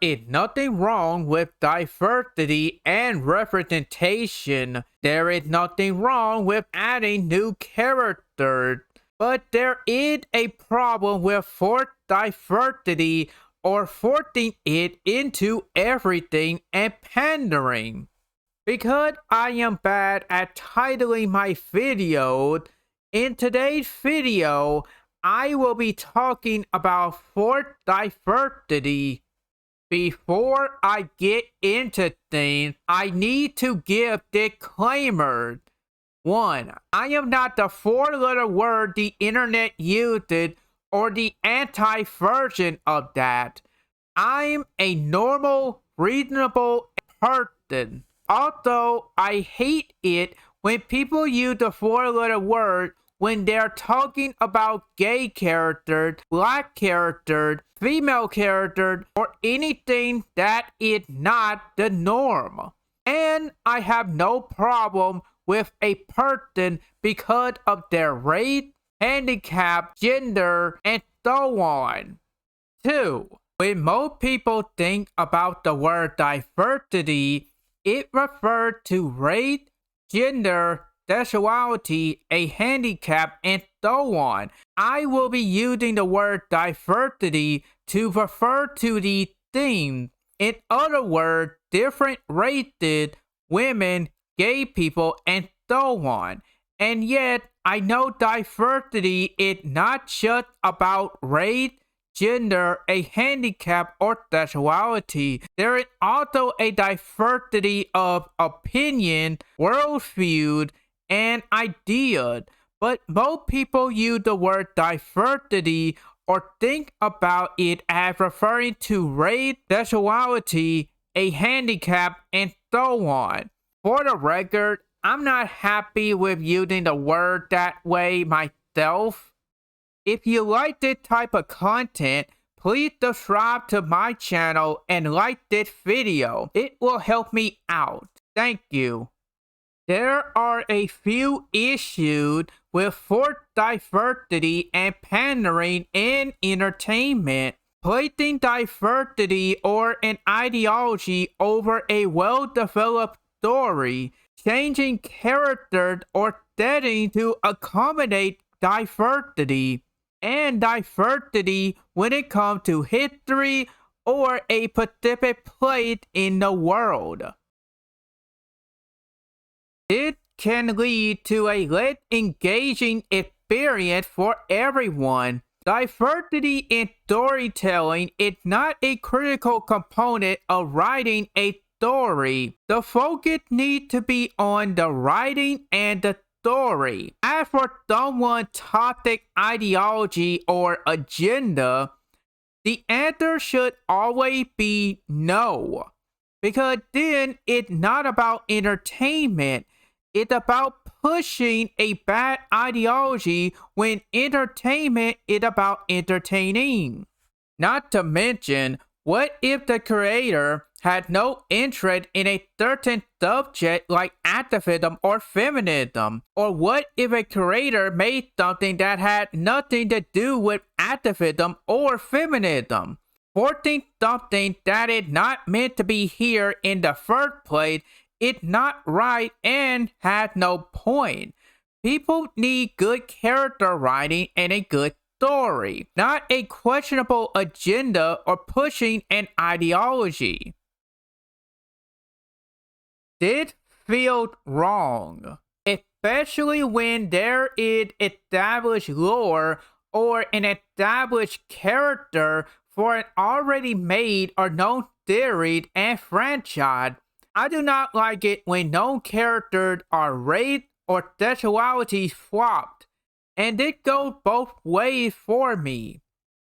is nothing wrong with diversity and representation. There is nothing wrong with adding new characters. But there is a problem with forced diversity or forcing it into everything and pandering. Because I am bad at titling my videos, in today's video, I will be talking about forced diversity. Before I get into things, I need to give disclaimers. 1. I am not the four-letter word the internet uses or the anti-version of that. I'm a normal, reasonable person. Although I hate it when people use the four-letter word when they're talking about gay characters, black characters, female characters, or anything that is not the norm. And I have no problem with a person because of their race, handicap, gender, and so on. 2. When most people think about the word diversity, it refers to race, gender, sexuality, a handicap, and so on. I will be using the word diversity to refer to these things. In other words, different races, women, gay people, and so on. And yet, I know diversity is not just about race, gender, a handicap, or sexuality. There is also a diversity of opinion, worldview, and ideas. But most people use the word diversity or think about it as referring to race, sexuality, a handicap, and so on. For the record, I'm not happy with using the word that way myself. If you like this type of content, please subscribe to my channel and like this video. It will help me out. Thank you. There are a few issues with forced diversity and pandering in entertainment. Placing diversity or an ideology over a well-developed story, changing characters or setting to accommodate diversity, and diversity when it comes to history or a specific place in the world. This can lead to a less engaging experience for everyone. Diversity in storytelling is not a critical component of writing a story. The focus needs to be on the writing and the story. As for someone's topic, ideology, or agenda, the answer should always be no. Because then it's not about entertainment. It's about pushing a bad ideology when entertainment is about entertaining. Not to mention, what if the creator had no interest in a certain subject like activism or feminism? Or what if a creator made something that had nothing to do with activism or feminism? Forcing something that is not meant to be here in the first place is not right and has no point. People need good character writing and a good story, not a questionable agenda or pushing an ideology. This feels wrong, especially when there is established lore or an established character for an already made or known series and franchise. I do not like it when known characters are race or sexuality swapped, and it goes both ways for me.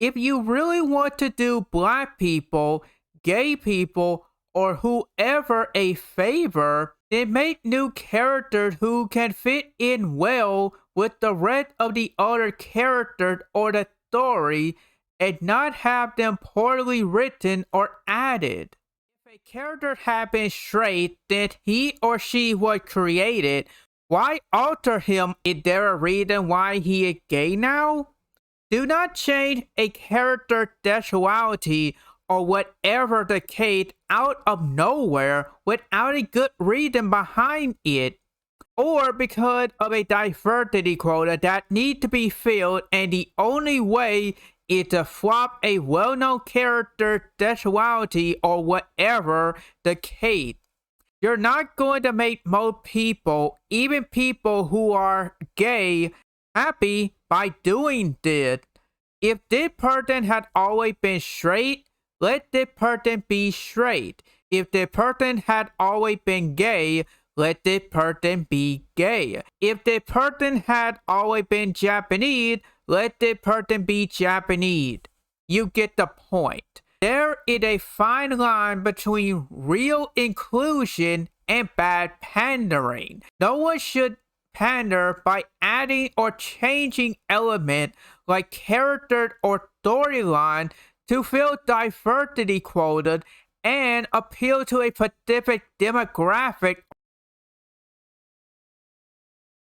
If you really want to do black people, gay people, or whoever a favor, then make new characters who can fit in well with the rest of the other characters or the story, and not have them poorly written or added. If a character had been straight since he or she was created, why alter him? Is there a reason why he is gay now? Do not change a character's sexuality or whatever the case out of nowhere without a good reason behind it, or because of a diversity quota that need to be filled, and the only way is to swap a well-known character sexuality or whatever the case. You're not going to make most people, even people who are gay, happy by doing this. If this person had always been straight, let this person be straight. If this person had always been gay, let this person be gay. If this person had always been Japanese, let this person be Japanese. You get the point. There is a fine line between real inclusion and bad pandering. No one should pander by adding or changing elements like character or storyline to fill diversity quotas and appeal to a specific demographic.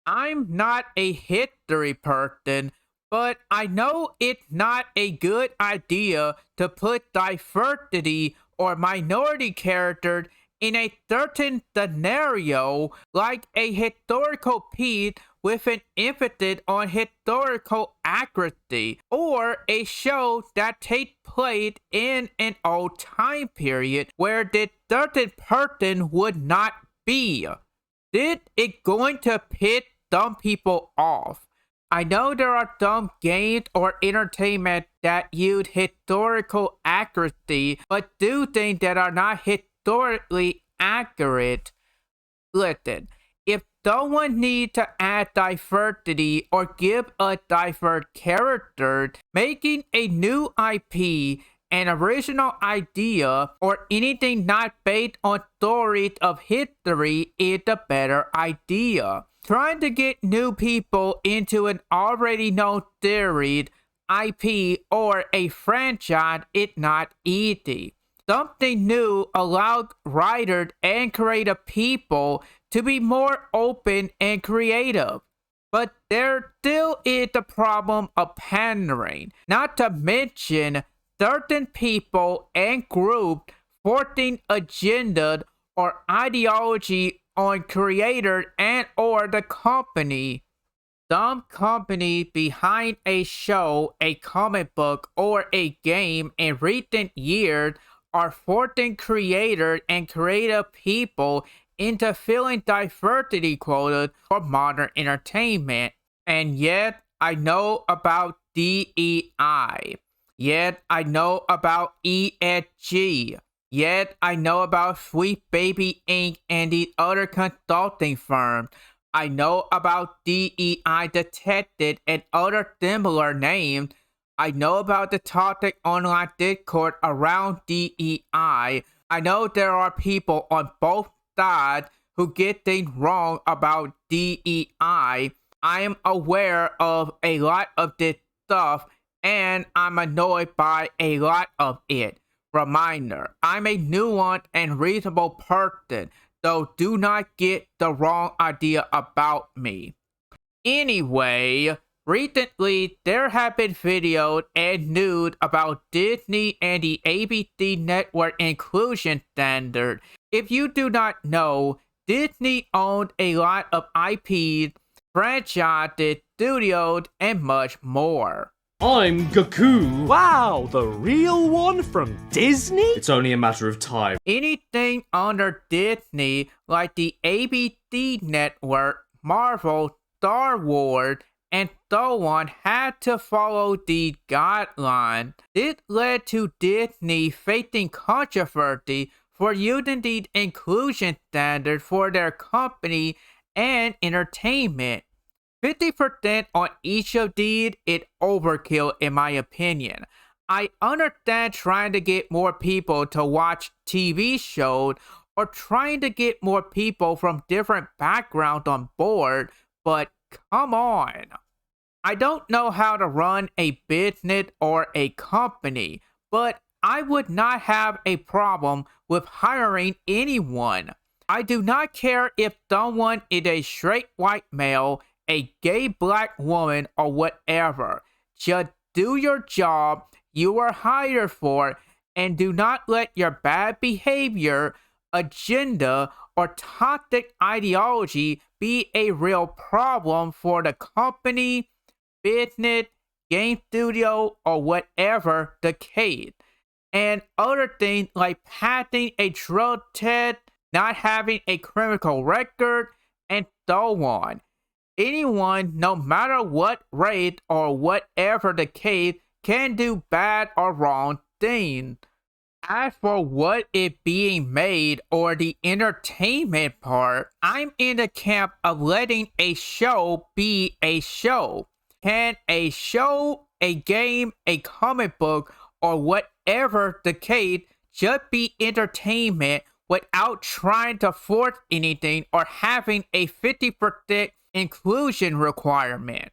I'm not a history person, but I know it's not a good idea to put diversity or minority characters in a certain scenario, like a historical piece with an emphasis on historical accuracy, or a show that takes place in an old time period where this certain person would not be. This is going to piss some people off. I know there are some games or entertainment that use historical accuracy, but do things that are not historically accurate. Listen, if someone needs to add diversity or give a diverse character, making a new IP, an original idea, or anything not based on stories of history is a better idea. Trying to get new people into an already known series, IP, or a franchise is not easy. Something new allows writers and creative people to be more open and creative. But there still is the problem of pandering, not to mention certain people and groups forcing agendas or ideology on creators and or the company. Some company behind a show, a comic book, or a game in recent years are forcing creators and creative people into filling diversity quotas for modern entertainment. And yet, I know about DEI. Yet, I know about ESG. Yet, I know about Sweet Baby Inc. and the other consulting firms. I know about DEI Detected and other similar names. I know about the toxic online discourse around DEI. I know there are people on both sides who get things wrong about DEI. I am aware of a lot of this stuff, and I'm annoyed by a lot of it. Reminder, I'm a nuanced and reasonable person, so do not get the wrong idea about me. Anyway, recently there have been videos and news about Disney and the ABC network inclusion standard. If you do not know, Disney owned a lot of IPs, franchises, studios, and much more. I'm Goku! Wow, the real one from Disney? It's only a matter of time. Anything under Disney, like the ABC network, Marvel, Star Wars, and so on, had to follow these guidelines. This led to Disney facing controversy for using these inclusion standards for their company and entertainment. 50% on each of these is overkill in my opinion. I understand trying to get more people to watch TV shows or trying to get more people from different backgrounds on board, but come on. I don't know how to run a business or a company, but I would not have a problem with hiring anyone. I do not care if someone is a straight white male, a gay black woman, or whatever. Just do your job you were hired for and do not let your bad behavior, agenda, or toxic ideology be a real problem for the company, business, game studio, or whatever the case. And other things like passing a drug test, not having a criminal record, and so on. Anyone, no matter what race or whatever the case, can do bad or wrong things. As for what is being made or the entertainment part, I'm in the camp of letting a show be a show. Can a show, a game, a comic book, or whatever the case just be entertainment without trying to force anything or having a 50% inclusion requirement?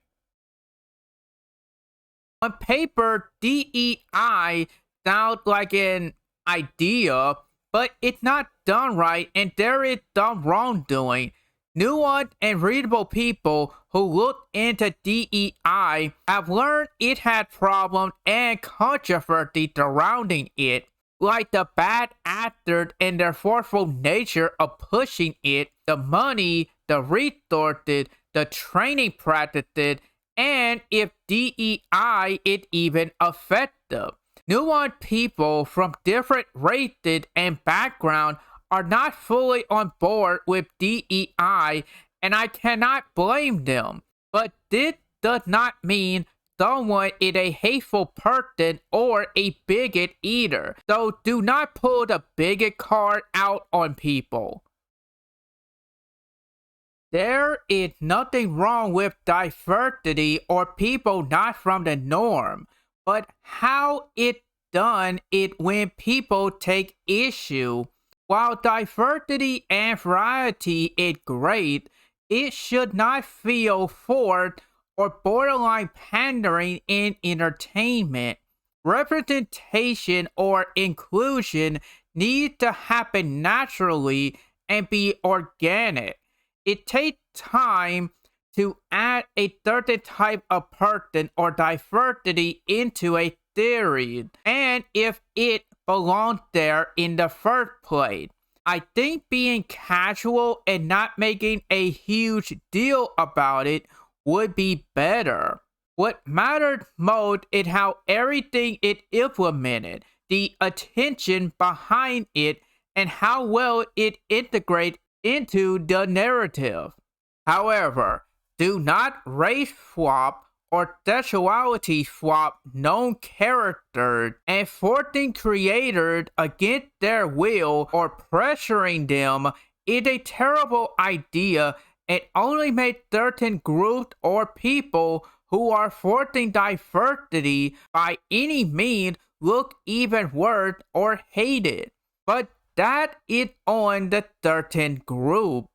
On paper, DEI sounds like an idea, but it's not done right and there is some wrongdoing. Nuanced and readable people who look into DEI have learned it had problems and controversy surrounding it, like the bad actors and their forceful nature of pushing it, the money, the resources, the training practices, and if DEI is even effective. Nuanced people from different races and backgrounds are not fully on board with DEI, and I cannot blame them. But this does not mean someone is a hateful person or a bigot either. So do not pull the bigot card out on people. There is nothing wrong with diversity or people not from the norm, but how it's done is when people take issue. While diversity and variety is great, it should not feel forced or borderline pandering in entertainment. Representation or inclusion needs to happen naturally and be organic. It takes time to add a certain type of person or diversity into a theory, and if it belongs there in the first place. I think being casual and not making a huge deal about it would be better. What mattered most is how everything is implemented, the attention behind it, and how well it integrates into the narrative. However, do not race swap or sexuality swap known characters, and forcing creators against their will or pressuring them is a terrible idea and only makes certain groups or people who are forcing diversity by any means look even worse or hated. But that is on the certain group.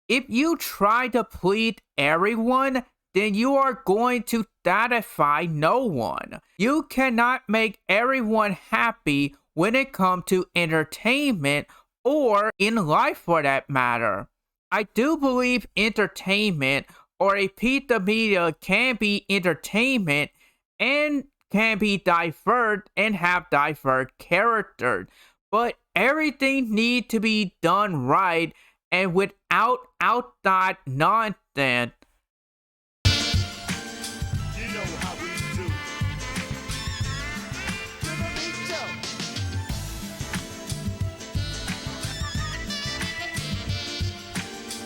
If you try to please everyone, then you are going to satisfy no one. You cannot make everyone happy when it comes to entertainment or in life for that matter. I do believe entertainment or a piece of media can be entertainment and can be diverse and have diverse characters, but everything needs to be done right and without outside nonsense